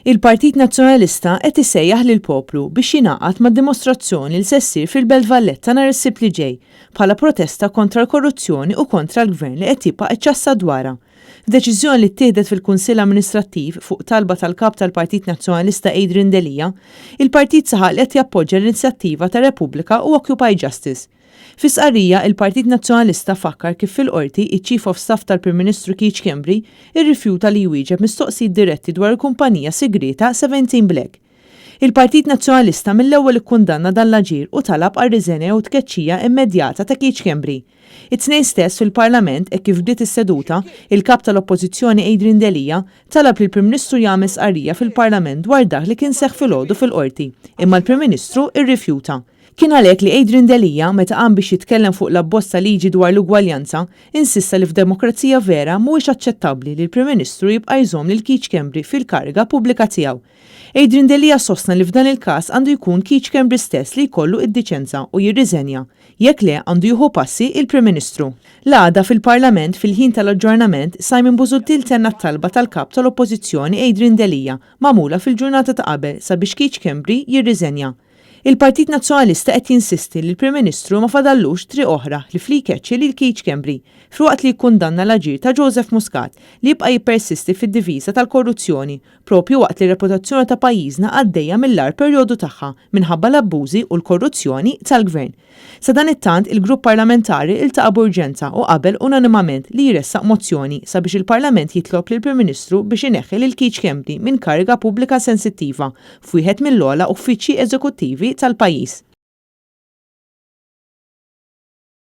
Il-Partit Nazzjonalista qed isejjaħ lill-poplu biex jingħaqad mad-dimostrazzjoni li se ssir fil-Belt Valletta nhar is-Sibt li ġej bħala protesta kontra l-korruzzjoni u kontra l-gvern li qed jibqa' iċċassa dwarha. F'deċiżjoni li ttieħdet fil-Kunsill Amministrattiv fuq talba tal-kap tal-Partit Nazzjonalista Adrian Delija, il-partit saħaq li qed jappoġġja l-inizjattiva ta' Repubblika u Occupy Justice. Fi sqarrija, il-Partit Nazzjonalista fakkar kif fil-qorti iċ-Chief of Staff tal-Prim Ministru Keith Schembri irrifjuta li jwieġeb mistoqsijiet diretti dwar il-kumpanija segreta 17 Black. Il-Partit Nazzjonalista mill-ewwel ikkundanna dan l-aġir u talab għar-riżenja u tkeċċija immedjata ta' Keith Schembri. It-tnejn stess fil-Parlament e kif bdiet is-seduta, il-kap tal-Oppożizzjoni Adrian Delija talab li l-Prim Ministru jagħmel sqarrija fil-Parlament dwar dak li kien seħħ filgħodu fil-qorti, imma l-Prim Ministru irrifjuta. Kien għalhekk li Adrian Delija meta qam biex jitkellem fuq l-abbozz ta' liġi dwar l-ugwaljanza, insista li f'demokrazija vera mhuwiex aċċettabbli li l-Prim Ministru jibqa' jżomm lil Keith Schembri fil-kariga pubblika tiegħu. Adrian Delija sostna li f'dan il-każ għandu jkun Keith Schembri stess li jkollu id-diċenza u jirriżenja, jekk le għandu jieħu passi il-Prim Ministru. L-għada fil-Parlament fil-ħin tal-aġġornament Simon Busuttil tenna t-talba tal-kap tal-Oppożizzjoni Adrian Delija magħmula fil-ġurnata ta' qabel sabiex Keith Schembri jirriżenja. Il-Partit Nazzjonalista qed jinsisti li l-Prim Ministru ma fadallux triq oħra li fli-jkeċċi lil Keith Schembri f'waqt li jkundanna l-aġir ta' Joseph Muscat li jibqa' jippersisti fid-diviża tal-korruzzjoni propju waqt li reputazzjoni ta' pajjiżna għaddejja mill-agħar perjodu tagħha minħabba l-abbużi u l-korruzzjoni tal-Gvern. Sa dan it-tant il-grupp parlamentari iltaqa' b'urġenza u qabel unanimament li jressaq mozzjoni sabiex il-Parlament jitlob lill-Prim Ministru biex ineħħi lil Keith Schembri minn kariga pubblika sensittiva f'wieħed mill-ogħla uffiċċji eżekuttivi tal-pajjiż.